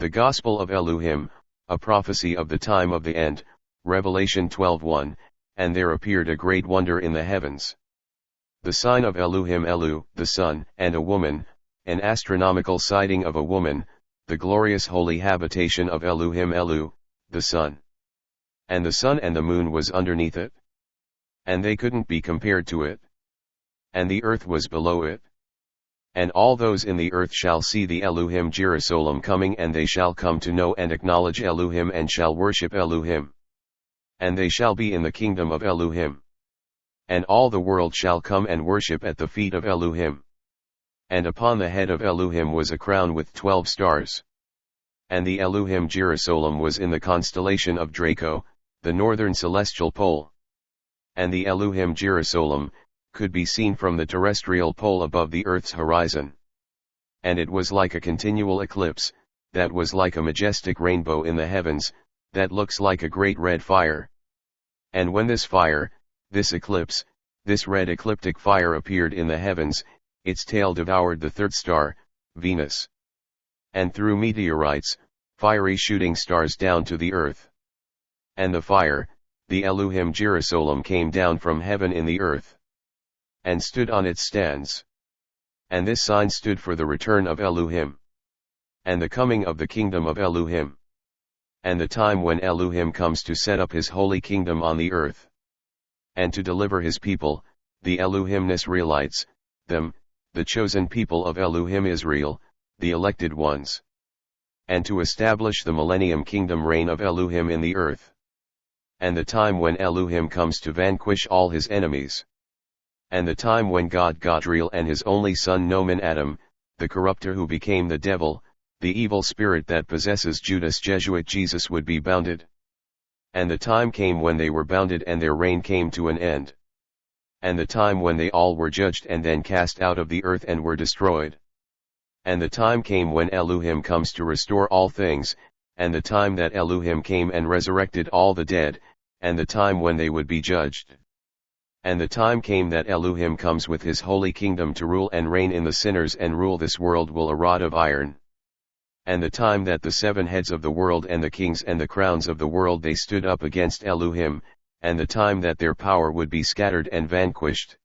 The Gospel of Elu'hymn, a prophecy of the time of the end, Revelation 12:1, and there appeared a great wonder in the heavens. The sign of Elu'hymn, Elu, the sun, and a woman, an astronomical sighting of a woman, the glorious holy habitation of Elu'hymn, Elu, the sun. And the sun and the moon was underneath it. And they couldn't be compared to it. And the earth was below it. And all those in the earth shall see the Elu'hymn Jerusalem coming, and they shall come to know and acknowledge Elu'hymn, and shall worship Elu'hymn. And they shall be in the kingdom of Elu'hymn. And all the world shall come and worship at the feet of Elu'hymn. And upon the head of Elu'hymn was a crown with 12 stars. And the Elu'hymn Jerusalem was in the constellation of Draco, the northern celestial pole. And the Elu'hymn Jerusalem could be seen from the terrestrial pole above the earth's horizon. And it was like a continual eclipse, that was like a majestic rainbow in the heavens, that looks like a great red fire. And when this fire, this eclipse, this red ecliptic fire appeared in the heavens, its tail devoured the third star, Venus. And threw meteorites, fiery shooting stars down to the earth. And the fire, the Elu'hymn Jerusalem, came down from heaven in the earth. And stood on its stands. And this sign stood for the return of Elu'hymn. And the coming of the kingdom of Elu'hymn. And the time when Elu'hymn comes to set up his holy kingdom on the earth. And to deliver his people, the Elu'hymn Israelites, them, the chosen people of Elu'hymn Israel, the elected ones. And to establish the millennium kingdom reign of Elu'hymn in the earth. And the time when Elu'hymn comes to vanquish all his enemies. And the time when God Godriel and his only son Nomen Adam, the corrupter who became the devil, the evil spirit that possesses Judas Jesuit Jesus, would be bounded. And the time came when they were bounded and their reign came to an end. And the time when they all were judged and then cast out of the earth and were destroyed. And the time came when Elu'hymn comes to restore all things, and the time that Elu'hymn came and resurrected all the dead, and the time when they would be judged. And the time came that Elu'hymn comes with his holy kingdom to rule and reign in the sinners and rule this world with a rod of iron. And the time that the 7 heads of the world and the kings and the crowns of the world they stood up against Elu'hymn, and the time that their power would be scattered and vanquished.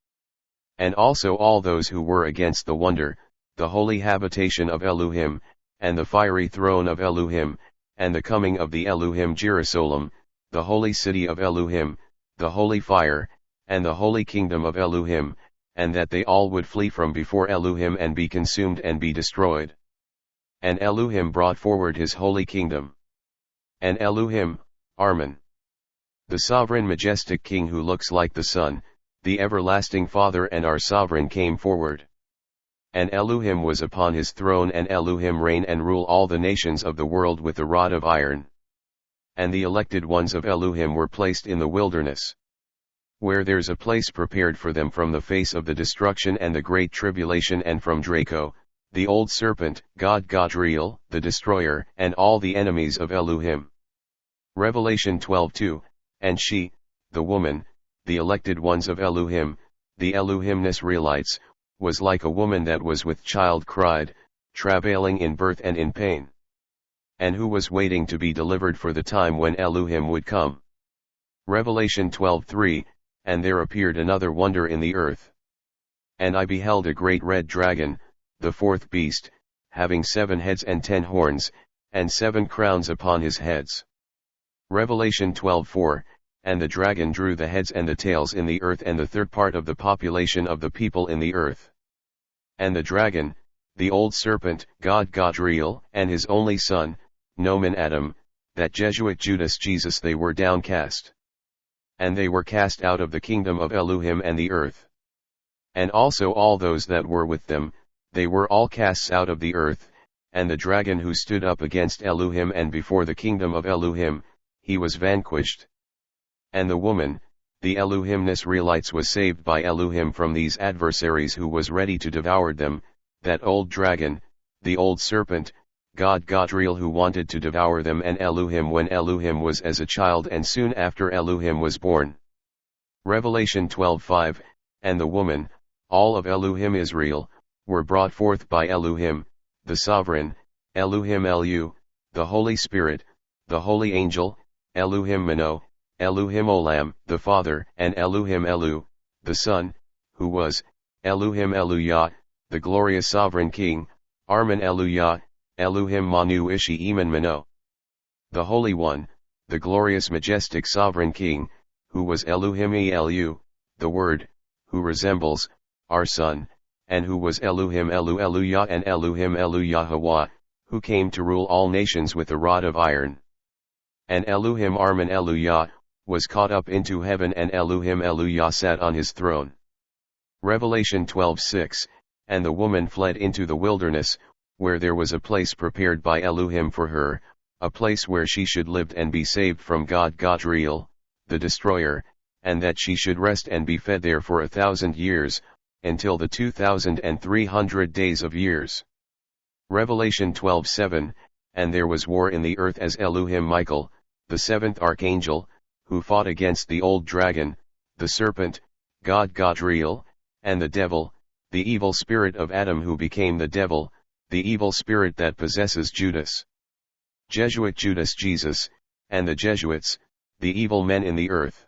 And also all those who were against the wonder, the holy habitation of Elu'hymn, and the fiery throne of Elu'hymn, and the coming of the Elu'hymn Jerusalem, the holy city of Elu'hymn, the holy fire, and the holy kingdom of Elu'hymn, and that they all would flee from before Elu'hymn and be consumed and be destroyed. And Elu'hymn brought forward his holy kingdom. And Elu'hymn, Arman, the sovereign majestic king who looks like the sun, the everlasting Father and our sovereign, came forward. And Elu'hymn was upon his throne, and Elu'hymn reign and rule all the nations of the world with a rod of iron. And the elected ones of Elu'hymn were placed in the wilderness, where there's a place prepared for them from the face of the destruction and the great tribulation, and from Draco, the old serpent, God Godriel, the destroyer, and all the enemies of Elu'hymn. Revelation 12:2, and she, the woman, the elected ones of Elu'hymn, the Elu'hymn Israelites, was like a woman that was with child, cried, travailing in birth and in pain. And who was waiting to be delivered for the time when Elu'hymn would come. Revelation 12:3, and there appeared another wonder in the earth. And I beheld a great red dragon, the 4th beast, having 7 heads and 10 horns, and 7 crowns upon his heads. Revelation 12:4, and the dragon drew the heads and the tails in the earth, and the third part of the population of the people in the earth. And the dragon, the old serpent, God Godriel, and his only son, Nomen Adam, that Jesuit Judas Jesus, they were downcast. And they were cast out of the kingdom of Elu'hymn and the earth. And also all those that were with them, they were all cast out of the earth, and the dragon who stood up against Elu'hymn and before the kingdom of Elu'hymn, he was vanquished. And the woman, the Elu'hymn Israelites, was saved by Elu'hymn from these adversaries who was ready to devour them, that old dragon, the old serpent, God Godriel, who wanted to devour them and Elu'hymn when Elu'hymn was as a child and soon after Elu'hymn was born. Revelation 12:5, and the woman, all of Elu'hymn Israel, were brought forth by Elu'hymn, the sovereign, Elu'hymn Elu, the Holy Spirit, the Holy Angel, Elu'hymn Mano, Elu'hymn Olam, the Father, and Elu'hymn Elu, the Son, who was, Elu'hymn Elu'yah, the glorious sovereign King, Arman Elu'yah, Elu'hymn Manu Elu'hymn Mano. The Holy One, the glorious majestic sovereign King, who was Elu'hymn Elu, the Word, who resembles, our Son, and who was Elu'hymn Elu'yah and Elu'hymn Elu'Yahweh, who came to rule all nations with a rod of iron. And Elu'hymn Arman Elu'yah, was caught up into heaven, and Elu'hymn Elu'yah sat on his throne. Revelation 12:6, and the woman fled into the wilderness, where there was a place prepared by Elu'hymn for her, a place where she should live and be saved from God Godriel, the destroyer, and that she should rest and be fed there for 1,000 years, until the 2,300 days of years. Revelation 12:7, and there was war in the earth as Elu'hymn Michael, the seventh archangel, who fought against the old dragon, the serpent, God Godriel, and the devil, the evil spirit of Adam who became the devil, the evil spirit that possesses Judas. Jesuit Judas Jesus, and the Jesuits, the evil men in the earth.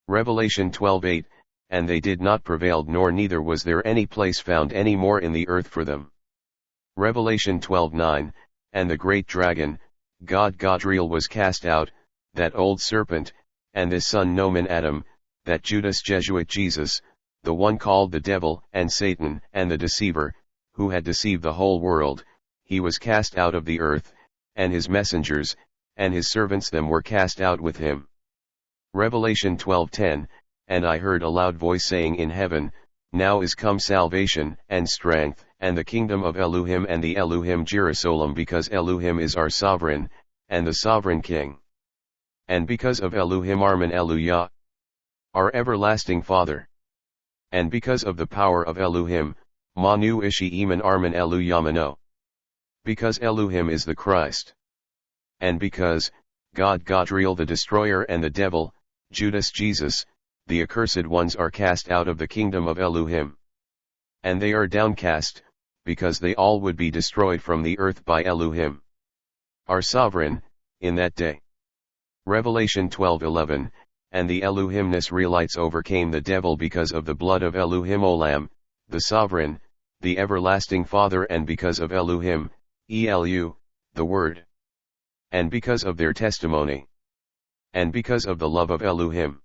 Revelation 12:8, and they did not prevail, nor neither was there any place found any more in the earth for them. Revelation 12:9, and the great dragon, God Godriel, was cast out, that old serpent, and his son Nomen Adam, that Judas Jesuit Jesus, the one called the devil and Satan and the deceiver, who had deceived the whole world. He was cast out of the earth, and his messengers, and his servants them were cast out with him. Revelation 12:10, and I heard a loud voice saying in heaven, now is come salvation, and strength, and the kingdom of Elu'hymn and the Elu'hymn Jerusalem, because Elu'hymn is our sovereign, and the sovereign King. And because of Elu'hymn Arman Elu'yah, our everlasting Father. And because of the power of Elu'hymn, Manu Elu'hymn Arman Elu'yah Mano. Because Elu'hymn is the Christ. And because, God Godriel the destroyer and the devil, Judas Jesus, the accursed ones, are cast out of the kingdom of Elu'hymn. And they are downcast, because they all would be destroyed from the earth by Elu'hymn, our sovereign, in that day. Revelation 12:11, and the Elu'hymn Israelites overcame the devil because of the blood of Elu'hymn Olam, the sovereign, the everlasting Father, and because of Elu'hymn, Elu, the Word. And because of their testimony. And because of the love of Elu'hymn.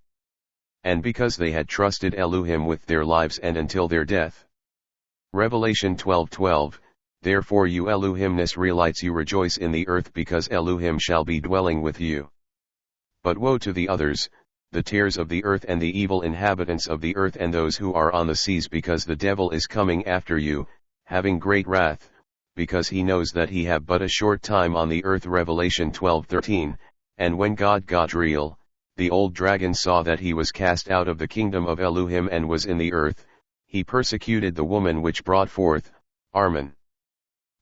And because they had trusted Elu'hymn with their lives and until their death. Revelation 12:12, therefore you Elu'hymn Israelites, you rejoice in the earth, because Elu'hymn shall be dwelling with you. But woe to the others, the tares of the earth and the evil inhabitants of the earth and those who are on the seas, because the devil is coming after you, having great wrath, because he knows that he have but a short time on the earth. Revelation 12:13, and when God Godriel, the old dragon, saw that he was cast out of the kingdom of Elu'hymn and was in the earth, he persecuted the woman which brought forth, Arman,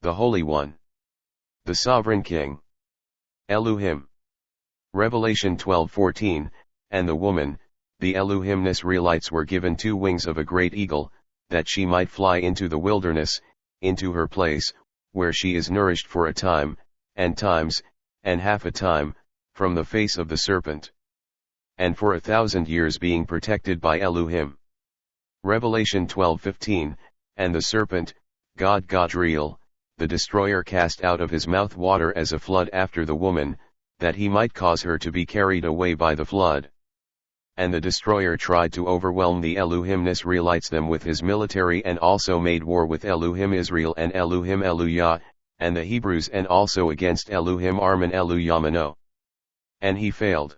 the Holy One, the Sovereign King, Elu'hymn. Revelation 12:14, and the woman, the Elu'hymn Israelites, were given 2 wings of a great eagle, that she might fly into the wilderness, into her place, where she is nourished for a time, and times, and half a time, from the face of the serpent. And for 1,000 years being protected by Elu'hymn. Revelation 12:15, and the serpent, God Godriel, the destroyer, cast out of his mouth water as a flood after the woman, that he might cause her to be carried away by the flood. And the destroyer tried to overwhelm the Elu'hymn Israelites them with his military, and also made war with Elu'hymn Israel and Elu'hymn Elu'yah, and the Hebrews, and also against Elu'hymn Arman Elu'yah Mano. And he failed.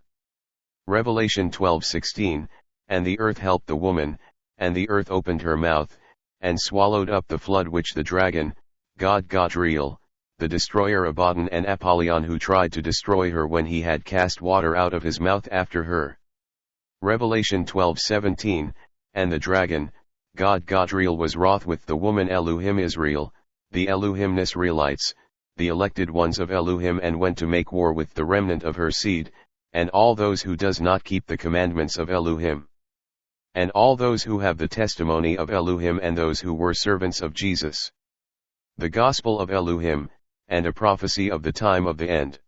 Revelation 12:16, and the earth helped the woman, and the earth opened her mouth, and swallowed up the flood which the dragon, God Godriel, the destroyer, Abaddon and Apollyon, who tried to destroy her when he had cast water out of his mouth after her. Revelation 12:17, and the dragon, God Godriel, was wroth with the woman Elu'hymn Israel, the Elu'hymn Israelites, the elected ones of Elu'hymn, and went to make war with the remnant of her seed, and all those who does not keep the commandments of Elu'hymn. And all those who have the testimony of Elu'hymn, and those who were servants of Jesus. The Gospel of Elu'hymn, and a prophecy of the time of the end.